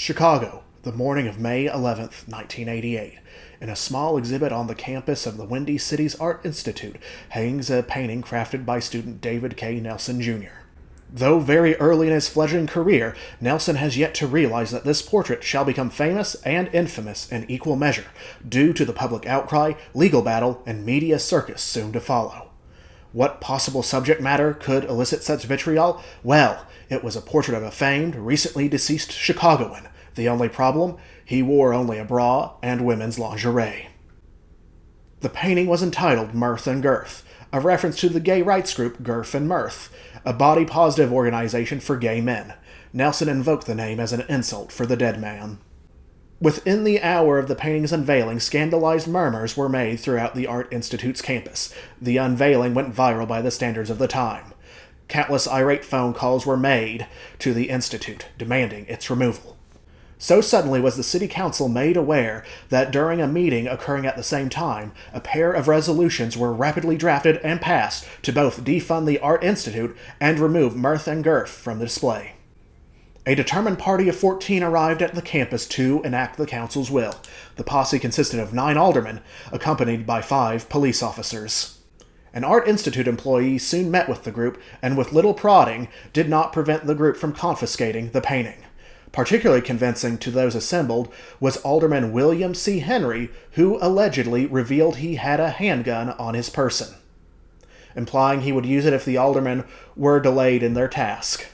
Chicago, the morning of May 11th, 1988. In a small exhibit on the campus of the Windy City's Art Institute hangs a painting crafted by student David K. Nelson Jr. Though very early in his fledgling career, Nelson has yet to realize that this portrait shall become famous and infamous in equal measure, due to the public outcry, legal battle, and media circus soon to follow. What possible subject matter could elicit such vitriol? Well, it was a portrait of a famed, recently deceased Chicagoan. The only problem? He wore only a bra and women's lingerie. The painting was entitled Mirth and Girth, a reference to the gay rights group Girth and Mirth, a body-positive organization for gay men. Nelson invoked the name as an insult for the dead man. Within the hour of the painting's unveiling, scandalized murmurs were made throughout the Art Institute's campus. The unveiling went viral by the standards of the time. Countless irate phone calls were made to the Institute, demanding its removal. So suddenly was the City Council made aware that during a meeting occurring at the same time, a pair of resolutions were rapidly drafted and passed to both defund the Art Institute and remove Mirth and Girth from the display. A determined party of 14 arrived at the campus to enact the council's will. The posse consisted of 9 aldermen, accompanied by 5 police officers. An Art Institute employee soon met with the group, and with little prodding, did not prevent the group from confiscating the painting. Particularly convincing to those assembled was Alderman William C. Henry, who allegedly revealed he had a handgun on his person, implying he would use it if the aldermen were delayed in their task.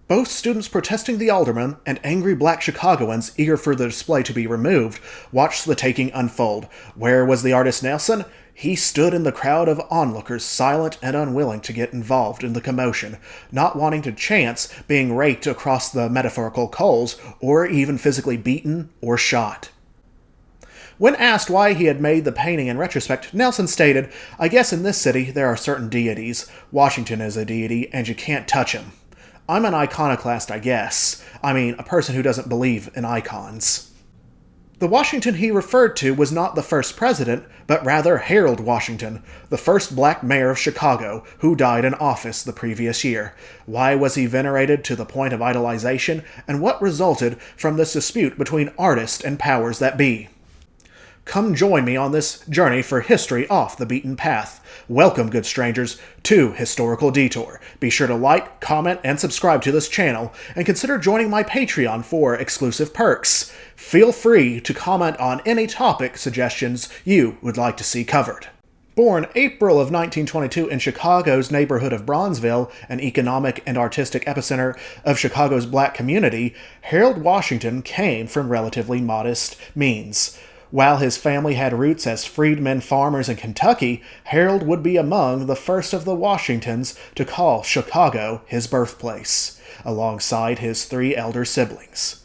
Both students protesting the alderman and angry black Chicagoans eager for the display to be removed watched the taking unfold. Where was the artist Nelson? He stood in the crowd of onlookers, silent and unwilling to get involved in the commotion, not wanting to chance being raked across the metaphorical coals, or even physically beaten or shot. When asked why he had made the painting in retrospect, Nelson stated, "I guess in this city there are certain deities. Washington is a deity, and you can't touch him. I'm an iconoclast, I guess. I mean, a person who doesn't believe in icons." The Washington he referred to was not the first president, but rather Harold Washington, the first black mayor of Chicago, who died in office the previous year. Why was he venerated to the point of idolization, and what resulted from this dispute between artists and powers that be? Come join me on this journey for history off the beaten path. Welcome, good strangers, to Historical Detour. Be sure to like, comment, and subscribe to this channel, and consider joining my Patreon for exclusive perks. Feel free to comment on any topic suggestions you would like to see covered. Born April of 1922 in Chicago's neighborhood of Bronzeville, an economic and artistic epicenter of Chicago's black community, Harold Washington came from relatively modest means. While his family had roots as freedmen farmers in Kentucky, Harold would be among the first of the Washingtons to call Chicago his birthplace, alongside his 3 elder siblings.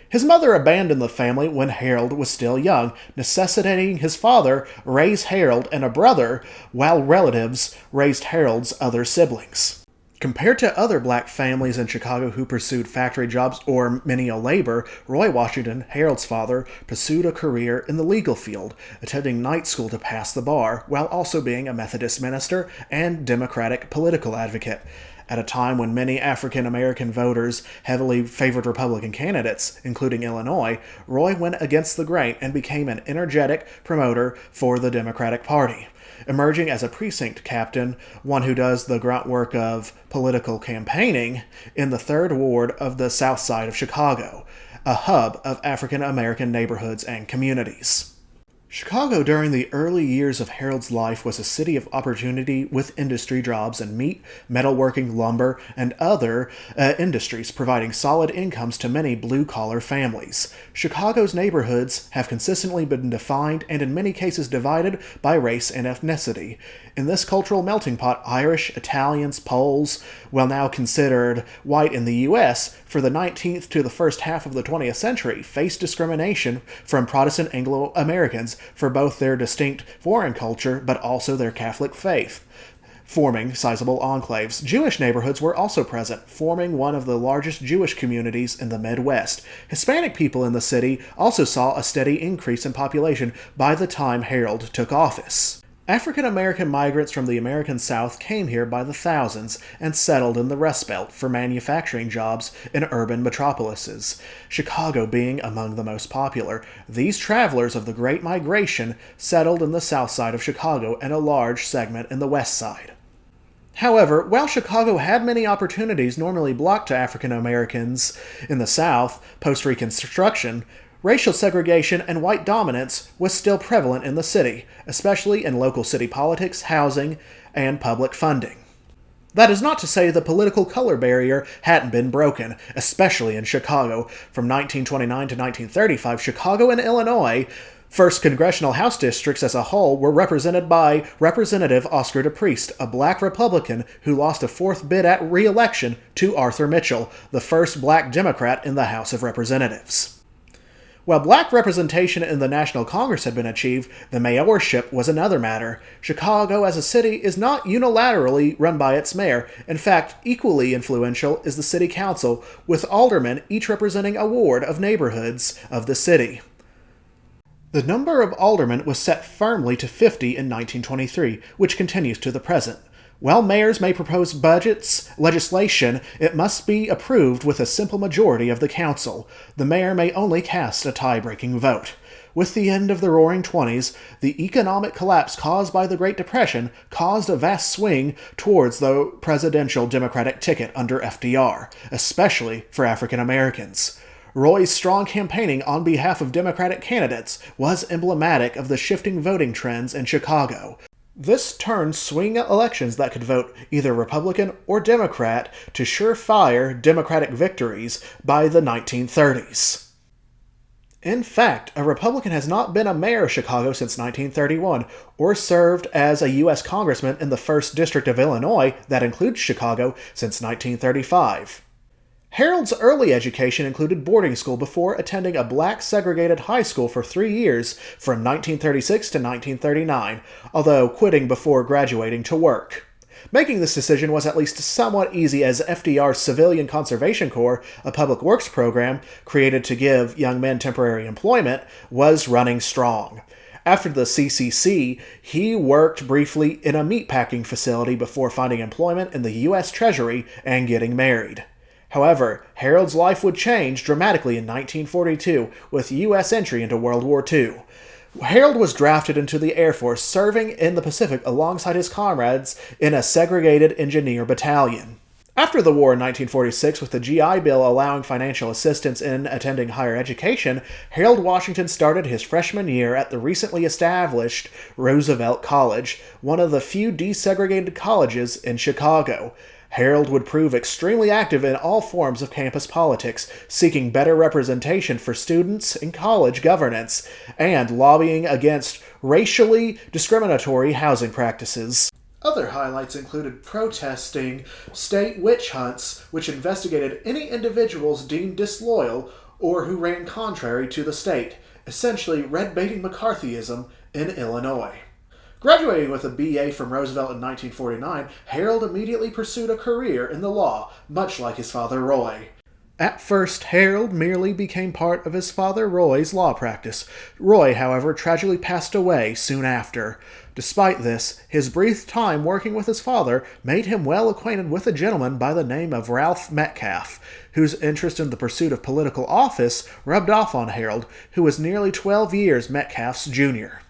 His mother abandoned the family when Harold was still young, necessitating his father raise Harold and a brother, while relatives raised Harold's other siblings. Compared to other black families in Chicago who pursued factory jobs or menial labor, Roy Washington, Harold's father, pursued a career in the legal field, attending night school to pass the bar, while also being a Methodist minister and Democratic political advocate. At a time when many African-American voters heavily favored Republican candidates, including Illinois, Roy went against the grain and became an energetic promoter for the Democratic Party, emerging as a precinct captain, one who does the grunt work of political campaigning, in the 3rd Ward of the South Side of Chicago, a hub of African-American neighborhoods and communities. Chicago during the early years of Harold's life was a city of opportunity with industry jobs in meat, metalworking, lumber, and other industries, providing solid incomes to many blue-collar families. Chicago's neighborhoods have consistently been defined and in many cases divided by race and ethnicity. In this cultural melting pot, Irish, Italians, Poles, while now considered white in the U.S., for the 19th to the first half of the 20th century, faced discrimination from Protestant Anglo-Americans for both their distinct foreign culture but also their Catholic faith, forming sizable enclaves. Jewish neighborhoods were also present, forming one of the largest Jewish communities in the Midwest. Hispanic people in the city also saw a steady increase in population by the time Harold took office. African American migrants from the American South came here by the thousands and settled in the Rust Belt for manufacturing jobs in urban metropolises, Chicago being among the most popular. These travelers of the Great Migration settled in the south side of Chicago and a large segment in the west side. However, while Chicago had many opportunities normally blocked to African Americans in the South post-Reconstruction, racial segregation and white dominance was still prevalent in the city, especially in local city politics, housing, and public funding. That is not to say the political color barrier hadn't been broken, especially in Chicago. From 1929 to 1935, Chicago and Illinois, first congressional House districts as a whole, were represented by Representative Oscar DePriest, a black Republican who lost a fourth bid at re-election to Arthur Mitchell, the first black Democrat in the House of Representatives. While black representation in the National Congress had been achieved, the mayorship was another matter. Chicago as a city is not unilaterally run by its mayor. In fact, equally influential is the city council, with aldermen each representing a ward of neighborhoods of the city. The number of aldermen was set firmly to 50 in 1923, which continues to the present. While mayors may propose legislation, it must be approved with a simple majority of the council. The mayor may only cast a tie-breaking vote. With the end of the Roaring Twenties, the economic collapse caused by the Great Depression caused a vast swing towards the presidential Democratic ticket under FDR, especially for African Americans. Roy's strong campaigning on behalf of Democratic candidates was emblematic of the shifting voting trends in Chicago. This turned swing elections that could vote either Republican or Democrat to surefire Democratic victories by the 1930s. In fact, a Republican has not been a mayor of Chicago since 1931, or served as a U.S. congressman in the 1st District of Illinois, that includes Chicago, since 1935. Harold's early education included boarding school before attending a black segregated high school for 3 years from 1936 to 1939, although quitting before graduating to work. Making this decision was at least somewhat easy as FDR's Civilian Conservation Corps, a public works program created to give young men temporary employment, was running strong. After the CCC, he worked briefly in a meatpacking facility before finding employment in the U.S. Treasury and getting married. However, Harold's life would change dramatically in 1942 with U.S. entry into World War II. Harold was drafted into the Air Force, serving in the Pacific alongside his comrades in a segregated engineer battalion. After the war in 1946, with the GI Bill allowing financial assistance in attending higher education, Harold Washington started his freshman year at the recently established Roosevelt College, one of the few desegregated colleges in Chicago. Harold would prove extremely active in all forms of campus politics, seeking better representation for students in college governance, and lobbying against racially discriminatory housing practices. Other highlights included protesting state witch hunts, which investigated any individuals deemed disloyal or who ran contrary to the state, essentially red-baiting McCarthyism in Illinois. Graduating with a BA from Roosevelt in 1949, Harold immediately pursued a career in the law, much like his father Roy. At first, Harold merely became part of his father Roy's law practice. Roy, however, tragically passed away soon after. Despite this, his brief time working with his father made him well acquainted with a gentleman by the name of Ralph Metcalf, whose interest in the pursuit of political office rubbed off on Harold, who was nearly 12 years Metcalf's junior.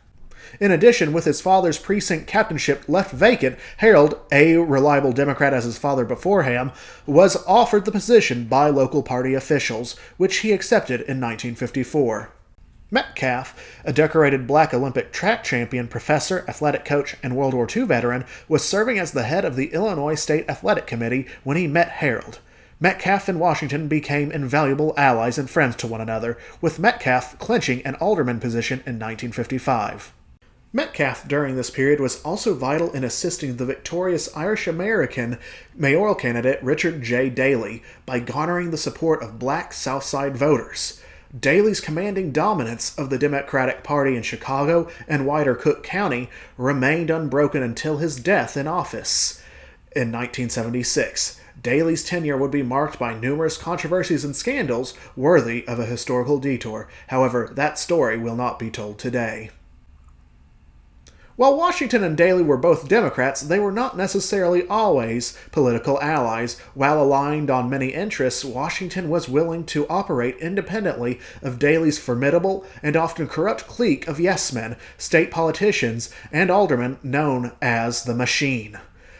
In addition, with his father's precinct captainship left vacant, Harold, a reliable Democrat as his father before him, was offered the position by local party officials, which he accepted in 1954. Metcalf, a decorated black Olympic track champion, professor, athletic coach, and World War II veteran, was serving as the head of the Illinois State Athletic Committee when he met Harold. Metcalf and Washington became invaluable allies and friends to one another, with Metcalf clinching an alderman position in 1955. Metcalf during this period was also vital in assisting the victorious Irish-American mayoral candidate Richard J. Daley by garnering the support of black Southside voters. Daley's commanding dominance of the Democratic Party in Chicago and wider Cook County remained unbroken until his death in office in 1976. Daley's tenure would be marked by numerous controversies and scandals worthy of a historical detour. However, that story will not be told today. While Washington and Daley were both Democrats, they were not necessarily always political allies. While aligned on many interests, Washington was willing to operate independently of Daley's formidable and often corrupt clique of yes-men, state politicians, and aldermen known as the Machine.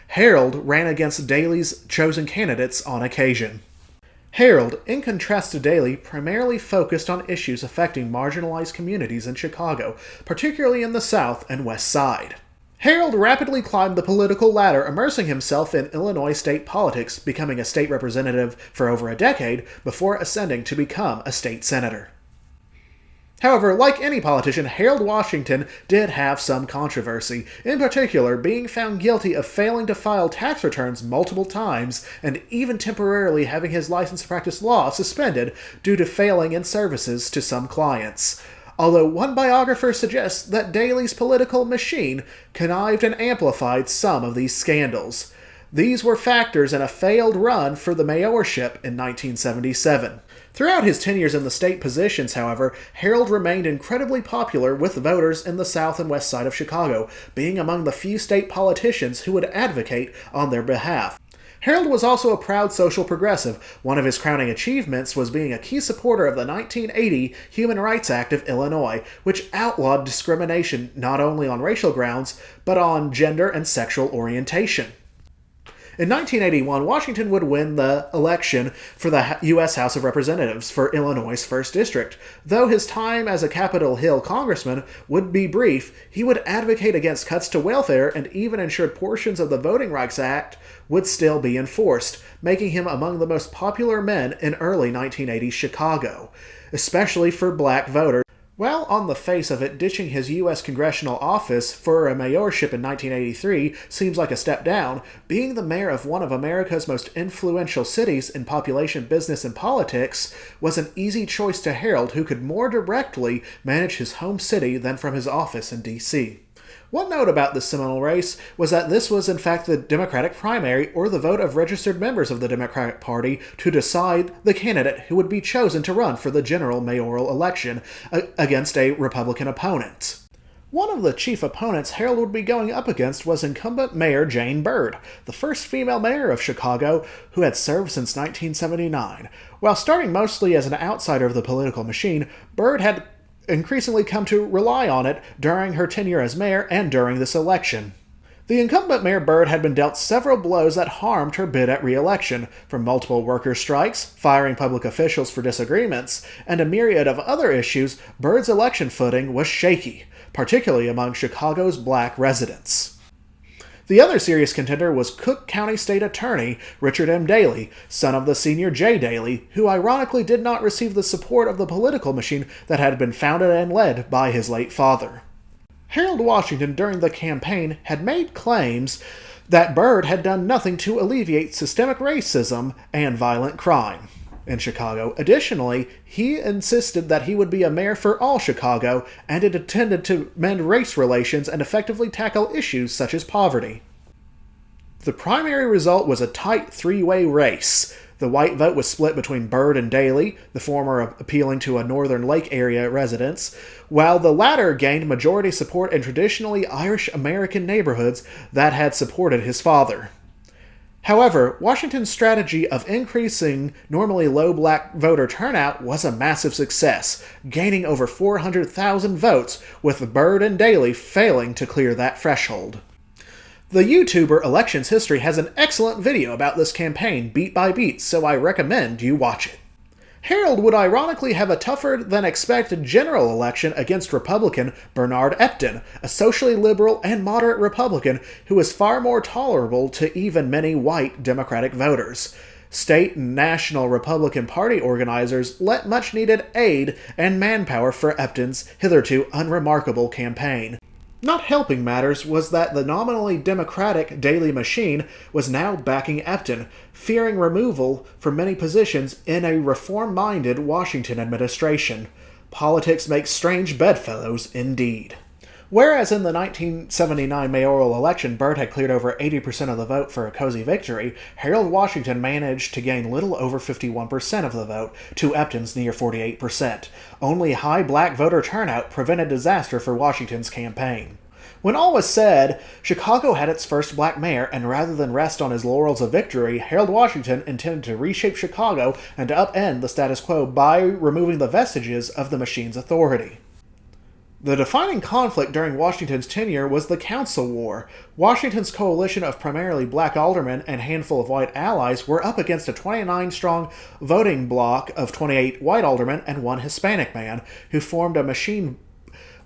Harold ran against Daley's chosen candidates on occasion. Harold, in contrast to Daley, primarily focused on issues affecting marginalized communities in Chicago, particularly in the South and West Side. Harold rapidly climbed the political ladder, immersing himself in Illinois state politics, becoming a state representative for over a decade before ascending to become a state senator. However, like any politician, Harold Washington did have some controversy, in particular being found guilty of failing to file tax returns multiple times and even temporarily having his license to practice law suspended due to failing in services to some clients. Although one biographer suggests that Daley's political machine connived and amplified some of these scandals. These were factors in a failed run for the mayorship in 1977. Throughout his tenures in the state positions, however, Harold remained incredibly popular with voters in the South and West Side of Chicago, being among the few state politicians who would advocate on their behalf. Harold was also a proud social progressive. One of his crowning achievements was being a key supporter of the 1980 Human Rights Act of Illinois, which outlawed discrimination not only on racial grounds, but on gender and sexual orientation. In 1981, Washington would win the election for the U.S. House of Representatives for Illinois' 1st District. Though his time as a Capitol Hill congressman would be brief, he would advocate against cuts to welfare and even ensured portions of the Voting Rights Act would still be enforced, making him among the most popular men in early 1980s Chicago, especially for black voters. While on the face of it, ditching his U.S. congressional office for a mayorship in 1983 seems like a step down, being the mayor of one of America's most influential cities in population, business, and politics was an easy choice to Harold, who could more directly manage his home city than from his office in D.C. One note about this seminal race was that this was in fact the Democratic primary, or the vote of registered members of the Democratic Party to decide the candidate who would be chosen to run for the general mayoral election against a Republican opponent. One of the chief opponents Harold would be going up against was incumbent Mayor Jane Byrd, the first female mayor of Chicago who had served since 1979. While starting mostly as an outsider of the political machine, Byrd had increasingly come to rely on it during her tenure as mayor and during this election. The incumbent Mayor Byrd had been dealt several blows that harmed her bid at re-election, from multiple worker strikes, firing public officials for disagreements, and a myriad of other issues. Byrd's election footing was shaky, particularly among Chicago's black residents. The other serious contender was Cook County State Attorney Richard M. Daley, son of the senior J. Daley, who ironically did not receive the support of the political machine that had been founded and led by his late father. Harold Washington, during the campaign, had made claims that Byrd had done nothing to alleviate systemic racism and violent crime in Chicago. Additionally, he insisted that he would be a mayor for all Chicago, and it intended to mend race relations and effectively tackle issues such as poverty. The primary result was a tight three-way race. The white vote was split between Byrd and Daley, the former appealing to a northern lake area residents, while the latter gained majority support in traditionally Irish American neighborhoods that had supported his father. However, Washington's strategy of increasing normally low black voter turnout was a massive success, gaining over 400,000 votes, with Byrd and Daley failing to clear that threshold. The YouTuber Elections History has an excellent video about this campaign, beat by beat, so I recommend you watch it. Harold would ironically have a tougher-than-expected general election against Republican Bernard Epton, a socially liberal and moderate Republican who was far more tolerable to even many white Democratic voters. State and national Republican Party organizers lent much-needed aid and manpower for Epton's hitherto unremarkable campaign. Not helping matters was that the nominally Democratic Daley machine was now backing Epton, fearing removal from many positions in a reform-minded Washington administration. Politics makes strange bedfellows indeed. Whereas in the 1979 mayoral election, Byrd had cleared over 80% of the vote for a cozy victory, Harold Washington managed to gain little over 51% of the vote, to Epton's near 48%. Only high black voter turnout prevented disaster for Washington's campaign. When all was said, Chicago had its first black mayor, and rather than rest on his laurels of victory, Harold Washington intended to reshape Chicago and to upend the status quo by removing the vestiges of the machine's authority. The defining conflict during Washington's tenure was the Council War. Washington's coalition of primarily black aldermen and a handful of white allies were up against a 29-strong voting bloc of 28 white aldermen and one Hispanic man, who formed a machine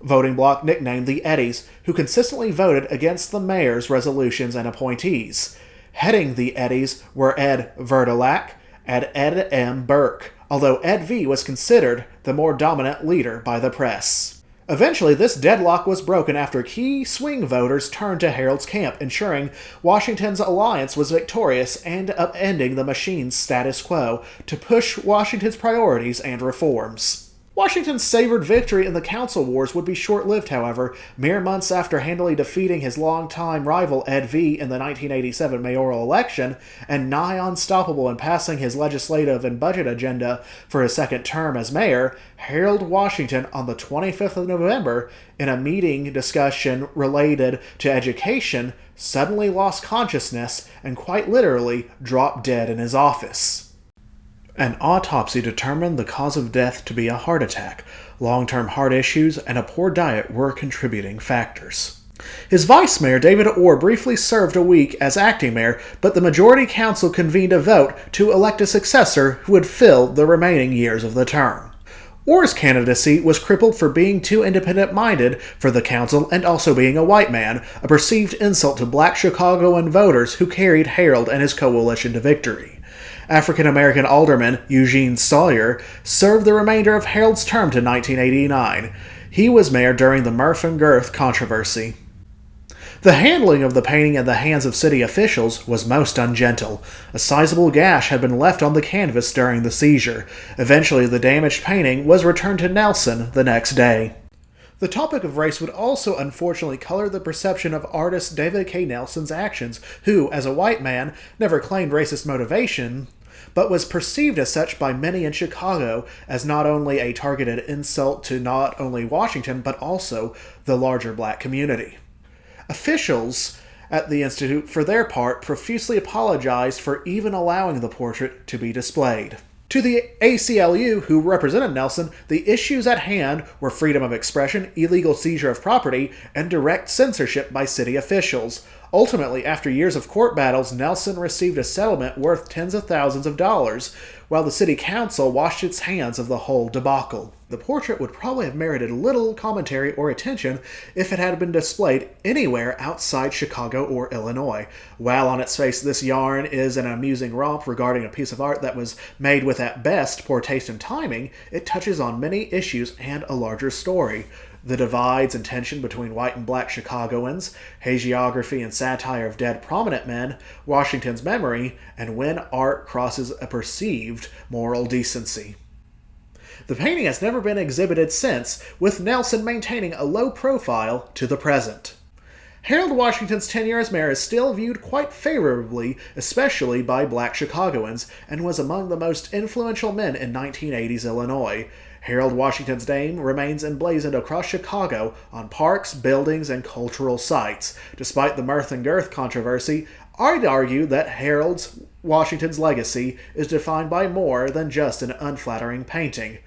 voting bloc nicknamed the Eddies, who consistently voted against the mayor's resolutions and appointees. Heading the Eddies were Ed Vertilac and Ed M. Burke, although Ed V. was considered the more dominant leader by the press. Eventually, this deadlock was broken after key swing voters turned to Harold's camp, ensuring Washington's alliance was victorious and upending the machine's status quo to push Washington's priorities and reforms. Washington's savored victory in the Council Wars would be short-lived, however. Mere months after handily defeating his longtime rival Ed V. in the 1987 mayoral election, and nigh unstoppable in passing his legislative and budget agenda for his second term as mayor, Harold Washington, on the 25th of November, in a meeting discussion related to education, suddenly lost consciousness and quite literally dropped dead in his office. An autopsy determined the cause of death to be a heart attack. Long-term heart issues and a poor diet were contributing factors. His vice mayor, David Orr, briefly served a week as acting mayor, but the majority council convened a vote to elect a successor who would fill the remaining years of the term. Orr's candidacy was crippled for being too independent-minded for the council and also being a white man, a perceived insult to black Chicagoan voters who carried Harold and his coalition to victory. African-American alderman Eugene Sawyer served the remainder of Harold's term to 1989. He was mayor during the Mirth and Girth controversy. The handling of the painting in the hands of city officials was most ungentle. A sizable gash had been left on the canvas during the seizure. Eventually, the damaged painting was returned to Nelson the next day. The topic of race would also unfortunately color the perception of artist David K. Nelson's actions, who, as a white man, never claimed racist motivation, but was perceived as such by many in Chicago as not only a targeted insult to not only Washington, but also the larger black community. Officials at the Institute, for their part, profusely apologized for even allowing the portrait to be displayed. To the ACLU, who represented Nelson, the issues at hand were freedom of expression, illegal seizure of property, and direct censorship by city officials. Ultimately, after years of court battles, Nelson received a settlement worth tens of thousands of dollars, while the city council washed its hands of the whole debacle. The portrait would probably have merited little commentary or attention if it had been displayed anywhere outside Chicago or Illinois. While on its face this yarn is an amusing romp regarding a piece of art that was made with at best poor taste and timing, it touches on many issues and a larger story. The divides and tension between white and black Chicagoans, hagiography and satire of dead prominent men, Washington's memory, and when art crosses a perceived moral decency. The painting has never been exhibited since, with Nelson maintaining a low profile to the present. Harold Washington's tenure as mayor is still viewed quite favorably, especially by black Chicagoans, and was among the most influential men in 1980s Illinois. Harold Washington's name remains emblazoned across Chicago on parks, buildings, and cultural sites. Despite the Mirth and Girth controversy, I'd argue that Harold Washington's legacy is defined by more than just an unflattering painting.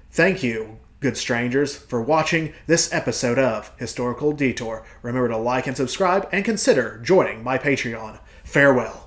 Thank you, good strangers, for watching this episode of Historical Detour. Remember to like and subscribe, and consider joining my Patreon. Farewell.